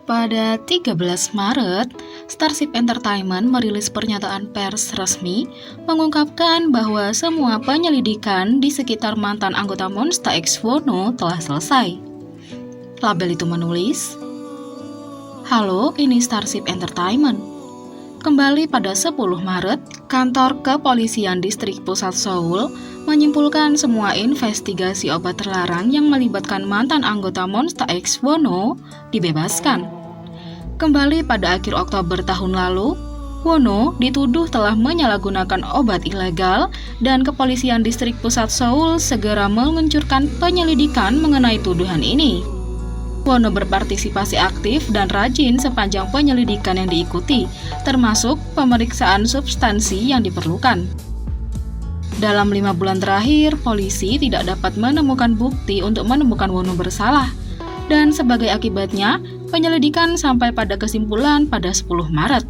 Pada 13 Maret, Starship Entertainment merilis pernyataan pers resmi mengungkapkan bahwa semua penyelidikan di sekitar mantan anggota Monsta X Wono telah selesai. Label itu menulis, "Halo, ini Starship Entertainment. Kembali pada 10 Maret, kantor kepolisian distrik pusat Seoul menyimpulkan semua investigasi obat terlarang yang melibatkan mantan anggota Monsta X Wono dibebaskan. Kembali pada akhir Oktober tahun lalu, Wono dituduh telah menyalahgunakan obat ilegal dan kepolisian distrik pusat Seoul segera meluncurkan penyelidikan mengenai tuduhan ini. Wono berpartisipasi aktif dan rajin sepanjang penyelidikan yang diikuti, termasuk pemeriksaan substansi yang diperlukan. Dalam 5 bulan terakhir, polisi tidak dapat menemukan bukti untuk menemukan Wono bersalah, dan sebagai akibatnya, penyelidikan sampai pada kesimpulan pada 10 Maret.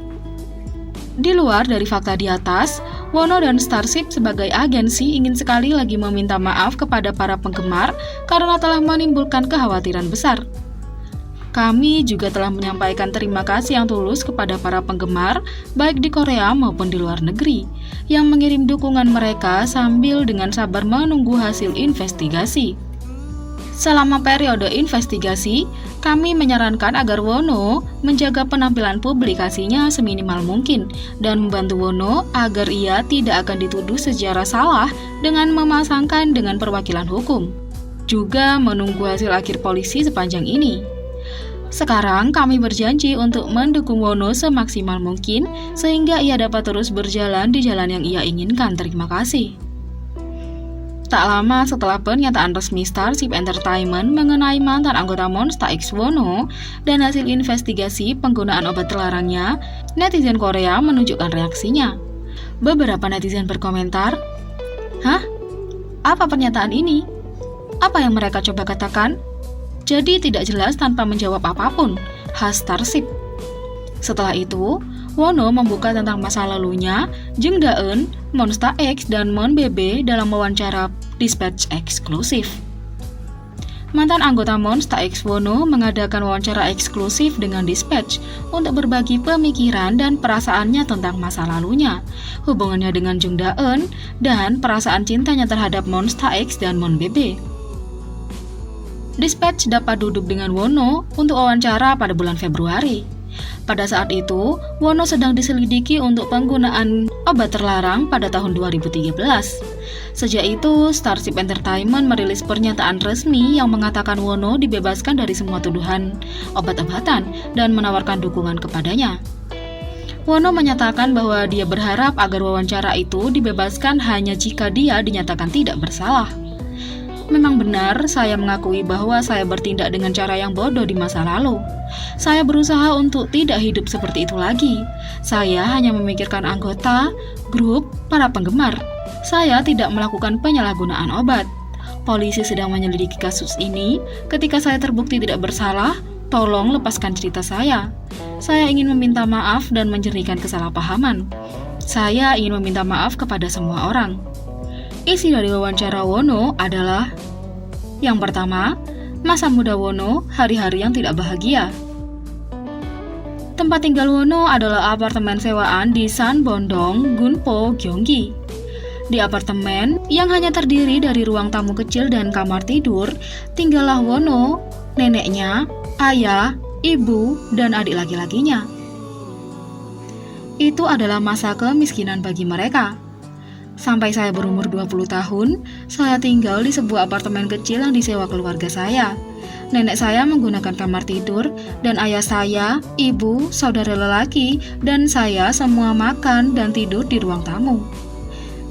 Di luar dari fakta di atas, Wono dan Starship sebagai agensi ingin sekali lagi meminta maaf kepada para penggemar karena telah menimbulkan kekhawatiran besar. Kami juga telah menyampaikan terima kasih yang tulus kepada para penggemar, baik di Korea maupun di luar negeri, yang mengirim dukungan mereka sambil dengan sabar menunggu hasil investigasi. Selama periode investigasi, kami menyarankan agar Wono menjaga penampilan publikasinya seminimal mungkin dan membantu Wono agar ia tidak akan dituduh secara salah dengan memasangkan dengan perwakilan hukum. Juga menunggu hasil akhir polisi sepanjang ini. Sekarang kami berjanji untuk mendukung Wono semaksimal mungkin sehingga ia dapat terus berjalan di jalan yang ia inginkan. Terima kasih." Tak lama setelah pernyataan resmi Starship Entertainment mengenai mantan anggota Monsta X Wono dan hasil investigasi penggunaan obat terlarangnya, netizen Korea menunjukkan reaksinya. Beberapa netizen berkomentar, "Hah? Apa pernyataan ini? Apa yang mereka coba katakan? Jadi tidak jelas tanpa menjawab apapun," khas Starship. Setelah itu, Wono membuka tentang masa lalunya, Jung Da-eun, Monsta X, dan Mon Bebe dalam wawancara Dispatch eksklusif. Mantan anggota Monsta X Wono mengadakan wawancara eksklusif dengan Dispatch untuk berbagi pemikiran dan perasaannya tentang masa lalunya, hubungannya dengan Jung Da-eun, dan perasaan cintanya terhadap Monsta X dan Mon Bebe. Dispatch dapat duduk dengan Wono untuk wawancara pada bulan Februari. Pada saat itu, Wono sedang diselidiki untuk penggunaan obat terlarang pada tahun 2013. Sejak itu, Starship Entertainment merilis pernyataan resmi yang mengatakan Wono dibebaskan dari semua tuduhan obat-obatan dan menawarkan dukungan kepadanya. Wono menyatakan bahwa dia berharap agar wawancara itu dibebaskan hanya jika dia dinyatakan tidak bersalah. "Memang benar, saya mengakui bahwa saya bertindak dengan cara yang bodoh di masa lalu. Saya berusaha untuk tidak hidup seperti itu lagi. Saya hanya memikirkan anggota, grup, para penggemar. Saya tidak melakukan penyalahgunaan obat. Polisi sedang menyelidiki kasus ini. Ketika saya terbukti tidak bersalah, tolong lepaskan cerita saya. Saya ingin meminta maaf dan menjernihkan kesalahpahaman. Saya ingin meminta maaf kepada semua orang." Isi dari wawancara Wono adalah, yang pertama, masa muda Wono, hari-hari yang tidak bahagia. Tempat tinggal Wono adalah apartemen sewaan di Sanbondong, Gunpo, Gyeonggi. Di apartemen yang hanya terdiri dari ruang tamu kecil dan kamar tidur, tinggallah Wono, neneknya, ayah, ibu, dan adik laki-lakinya. Itu adalah masa kemiskinan bagi mereka. Sampai saya berumur 20 tahun, saya tinggal di sebuah apartemen kecil yang disewa keluarga saya. Nenek saya menggunakan kamar tidur, dan ayah saya, ibu, saudara lelaki, dan saya semua makan dan tidur di ruang tamu.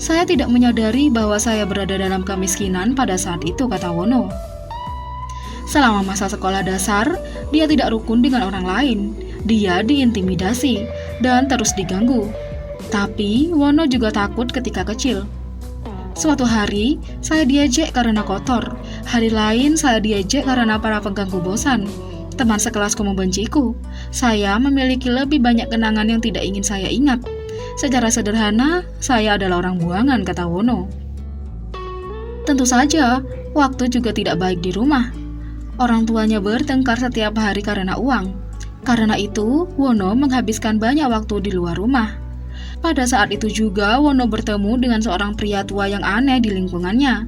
Saya tidak menyadari bahwa saya berada dalam kemiskinan pada saat itu, kata Wono. Selama masa sekolah dasar, dia tidak rukun dengan orang lain. Dia diintimidasi dan terus diganggu. Tapi, Wono juga takut ketika kecil. Suatu hari, saya diejek karena kotor. Hari lain, saya diejek karena para pengganggu bosan. Teman sekelasku membenciku. Saya memiliki lebih banyak kenangan yang tidak ingin saya ingat. Secara sederhana, saya adalah orang buangan, kata Wono. Tentu saja, waktu juga tidak baik di rumah. Orang tuanya bertengkar setiap hari karena uang. Karena itu, Wono menghabiskan banyak waktu di luar rumah. Pada saat itu juga, Wono bertemu dengan seorang pria tua yang aneh di lingkungannya.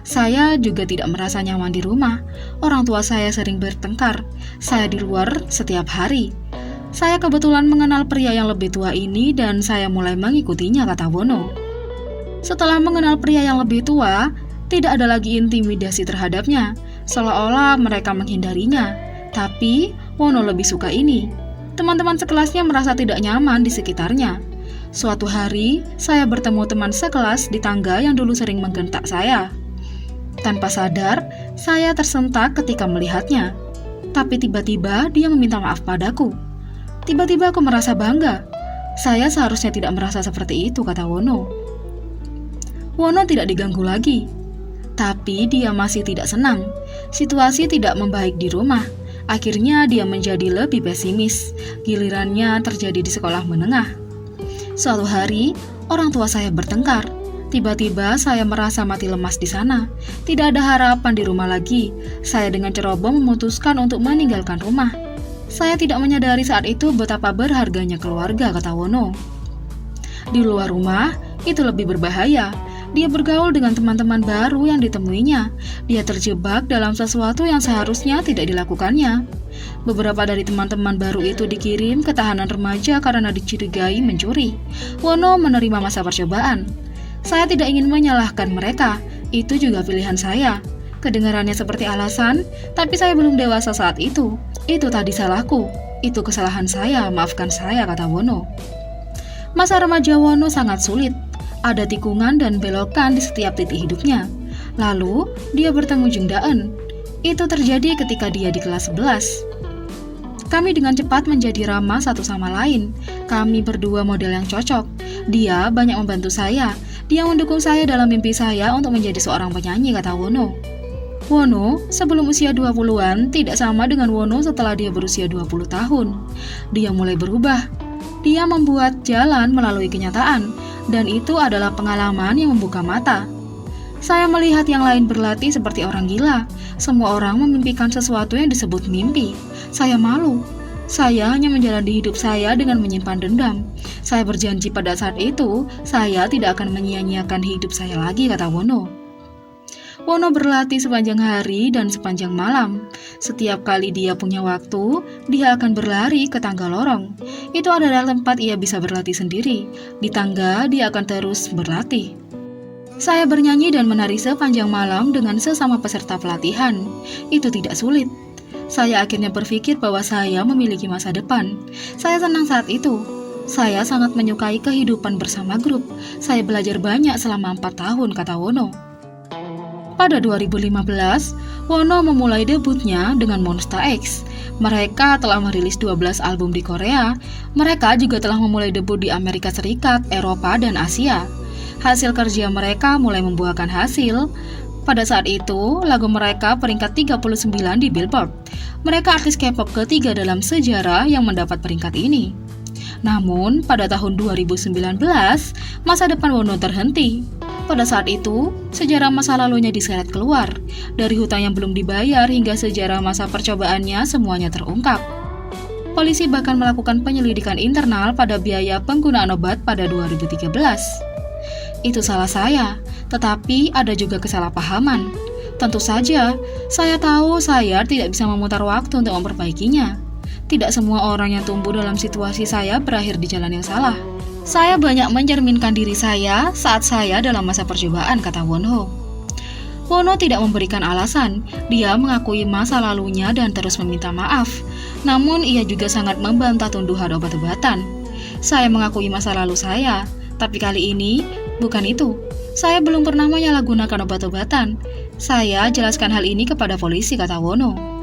Saya juga tidak merasa nyaman di rumah. Orang tua saya sering bertengkar. Saya di luar setiap hari. Saya kebetulan mengenal pria yang lebih tua ini dan saya mulai mengikutinya, kata Wono. Setelah mengenal pria yang lebih tua, tidak ada lagi intimidasi terhadapnya, seolah-olah mereka menghindarinya. Tapi, Wono lebih suka ini. Teman-teman sekelasnya merasa tidak nyaman di sekitarnya. Suatu hari, saya bertemu teman sekelas di tangga yang dulu sering menggentak saya. Tanpa sadar, saya tersentak ketika melihatnya. Tapi tiba-tiba dia meminta maaf padaku. Tiba-tiba aku merasa bangga. Saya seharusnya tidak merasa seperti itu, kata Wono. Wono tidak diganggu lagi. Tapi dia masih tidak senang. Situasi tidak membaik di rumah. Akhirnya dia menjadi lebih pesimis. Gilirannya terjadi di sekolah menengah. Suatu hari, orang tua saya bertengkar. Tiba-tiba saya merasa mati lemas di sana. Tidak ada harapan di rumah lagi. Saya dengan ceroboh memutuskan untuk meninggalkan rumah. Saya tidak menyadari saat itu betapa berharganya keluarga, kata Wono. Di luar rumah, itu lebih berbahaya. Dia bergaul dengan teman-teman baru yang ditemuinya. Dia terjebak dalam sesuatu yang seharusnya tidak dilakukannya. Beberapa dari teman-teman baru itu dikirim ke tahanan remaja karena dicurigai mencuri. Wono menerima masa percobaan. Saya tidak ingin menyalahkan mereka. Itu juga pilihan saya. Kedengarannya seperti alasan, tapi saya belum dewasa saat itu. Itu tadi salahku. Itu kesalahan saya, maafkan saya, kata Wono. Masa remaja Wono sangat sulit. Ada tikungan dan belokan di setiap titik hidupnya. Lalu, dia bertemu Jung Daen. Itu terjadi ketika dia di kelas 11. Kami dengan cepat menjadi ramah satu sama lain. Kami berdua model yang cocok. Dia banyak membantu saya. Dia mendukung saya dalam mimpi saya untuk menjadi seorang penyanyi, kata Wono. Wono, sebelum usia 20-an, tidak sama dengan Wono setelah dia berusia 20 tahun. Dia mulai berubah. Dia membuat jalan melalui kenyataan. Dan itu adalah pengalaman yang membuka mata. Saya melihat yang lain berlatih seperti orang gila. Semua orang memimpikan sesuatu yang disebut mimpi. Saya malu. Saya hanya menjalani hidup saya dengan menyimpan dendam. Saya berjanji pada saat itu, saya tidak akan menyia-nyiakan hidup saya lagi, kata Wono. Wono berlatih sepanjang hari dan sepanjang malam. Setiap kali dia punya waktu, dia akan berlari ke tangga lorong. Itu adalah tempat ia bisa berlatih sendiri. Di tangga, dia akan terus berlatih. Saya bernyanyi dan menari sepanjang malam dengan sesama peserta pelatihan. Itu tidak sulit. Saya akhirnya berpikir bahwa saya memiliki masa depan. Saya senang saat itu. Saya sangat menyukai kehidupan bersama grup. Saya belajar banyak selama 4 tahun, kata Wono. Pada 2015, Wono memulai debutnya dengan Monsta X. Mereka telah merilis 12 album di Korea. Mereka juga telah memulai debut di Amerika Serikat, Eropa, dan Asia. Hasil kerja mereka mulai membuahkan hasil. Pada saat itu, lagu mereka peringkat 39 di Billboard. Mereka artis K-pop ketiga dalam sejarah yang mendapat peringkat ini. Namun, pada tahun 2019, masa depan Wono terhenti. Pada saat itu, sejarah masa lalunya diseret keluar. Dari hutang yang belum dibayar hingga sejarah masa percobaannya semuanya terungkap. Polisi bahkan melakukan penyelidikan internal pada biaya penggunaan obat pada 2013. Itu salah saya, tetapi ada juga kesalahpahaman. Tentu saja, saya tahu saya tidak bisa memutar waktu untuk memperbaikinya. Tidak semua orang yang tumbuh dalam situasi saya berakhir di jalan yang salah. Saya banyak mencerminkan diri saya saat saya dalam masa percobaan, kata Wonho. Wono tidak memberikan alasan. Dia mengakui masa lalunya dan terus meminta maaf. Namun ia juga sangat membantah tuduhan obat-obatan. Saya mengakui masa lalu saya, tapi kali ini bukan itu. Saya belum pernah menyalahgunakan obat-obatan. Saya jelaskan hal ini kepada polisi, kata Wono.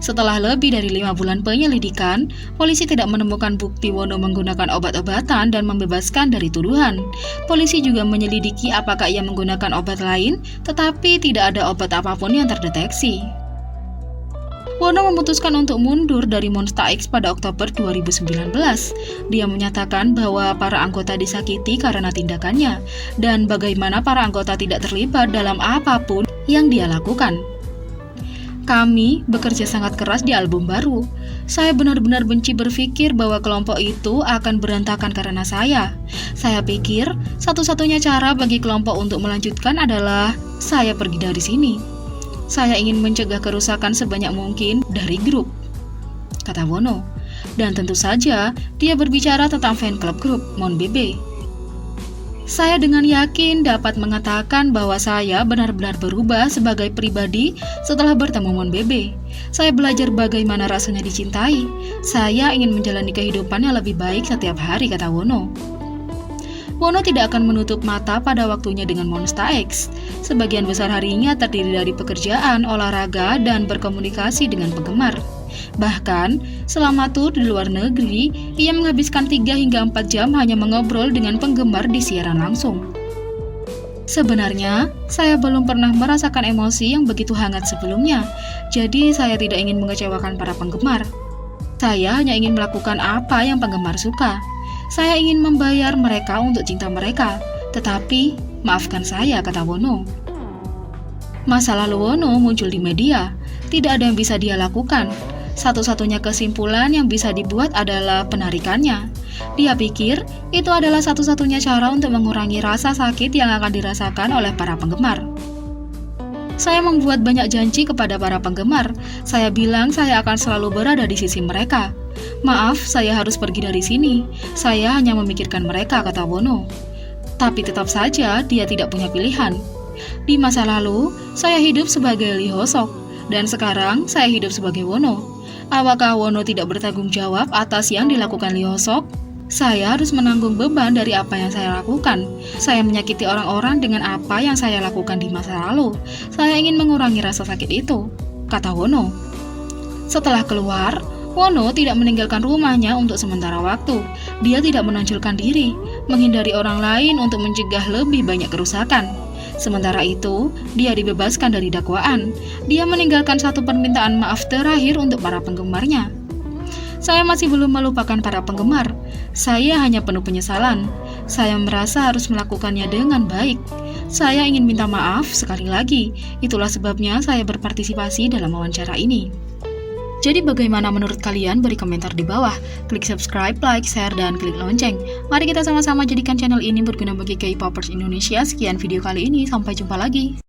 Setelah lebih dari 5 bulan penyelidikan, polisi tidak menemukan bukti Wono menggunakan obat-obatan dan membebaskan dari tuduhan. Polisi juga menyelidiki apakah ia menggunakan obat lain, tetapi tidak ada obat apapun yang terdeteksi. Wono memutuskan untuk mundur dari Monsta X pada Oktober 2019. Dia menyatakan bahwa para anggota disakiti karena tindakannya, dan bagaimana para anggota tidak terlibat dalam apapun yang dia lakukan. Kami bekerja sangat keras di album baru. Saya benar-benar benci berpikir bahwa kelompok itu akan berantakan karena saya. Saya pikir satu-satunya cara bagi kelompok untuk melanjutkan adalah saya pergi dari sini. Saya ingin mencegah kerusakan sebanyak mungkin dari grup, kata Wono. Dan tentu saja dia berbicara tentang fan club grup Mon Bebe. Saya dengan yakin dapat mengatakan bahwa saya benar-benar berubah sebagai pribadi setelah bertemu Mon Bebe. Saya belajar bagaimana rasanya dicintai. Saya ingin menjalani kehidupan yang lebih baik setiap hari, kata Wono. Wono tidak akan menutup mata pada waktunya dengan Monsta X. Sebagian besar harinya terdiri dari pekerjaan, olahraga, dan berkomunikasi dengan penggemar. Bahkan, selama tur di luar negeri, ia menghabiskan 3 hingga 4 jam hanya mengobrol dengan penggemar di siaran langsung. Sebenarnya, saya belum pernah merasakan emosi yang begitu hangat sebelumnya, jadi saya tidak ingin mengecewakan para penggemar. Saya hanya ingin melakukan apa yang penggemar suka. Saya ingin membayar mereka untuk cinta mereka, tetapi maafkan saya, kata Wono. Masa lalu Wono muncul di media, tidak ada yang bisa dia lakukan. Satu-satunya kesimpulan yang bisa dibuat adalah penarikannya. Dia pikir itu adalah satu-satunya cara untuk mengurangi rasa sakit yang akan dirasakan oleh para penggemar. Saya membuat banyak janji kepada para penggemar. Saya bilang saya akan selalu berada di sisi mereka. Maaf, saya harus pergi dari sini. Saya hanya memikirkan mereka, kata Wono. Tapi tetap saja dia tidak punya pilihan. Di masa lalu, saya hidup sebagai Lee Ho-sok, dan sekarang saya hidup sebagai Wono. Apakah Wono tidak bertanggung jawab atas yang dilakukan Lee Ho-sok? Saya harus menanggung beban dari apa yang saya lakukan. Saya menyakiti orang-orang dengan apa yang saya lakukan di masa lalu. Saya ingin mengurangi rasa sakit itu, kata Wono. Setelah keluar, Wono tidak meninggalkan rumahnya untuk sementara waktu. Dia tidak menonjolkan diri, menghindari orang lain untuk mencegah lebih banyak kerusakan. Sementara itu, dia dibebaskan dari dakwaan. Dia meninggalkan satu permintaan maaf terakhir untuk para penggemarnya. Saya masih belum melupakan para penggemar. Saya hanya penuh penyesalan. Saya merasa harus melakukannya dengan baik. Saya ingin minta maaf sekali lagi. Itulah sebabnya saya berpartisipasi dalam wawancara ini. Jadi bagaimana menurut kalian? Beri komentar di bawah. Klik subscribe, like, share, dan klik lonceng. Mari kita sama-sama jadikan channel ini berguna bagi K-popers Indonesia. Sekian video kali ini, sampai jumpa lagi.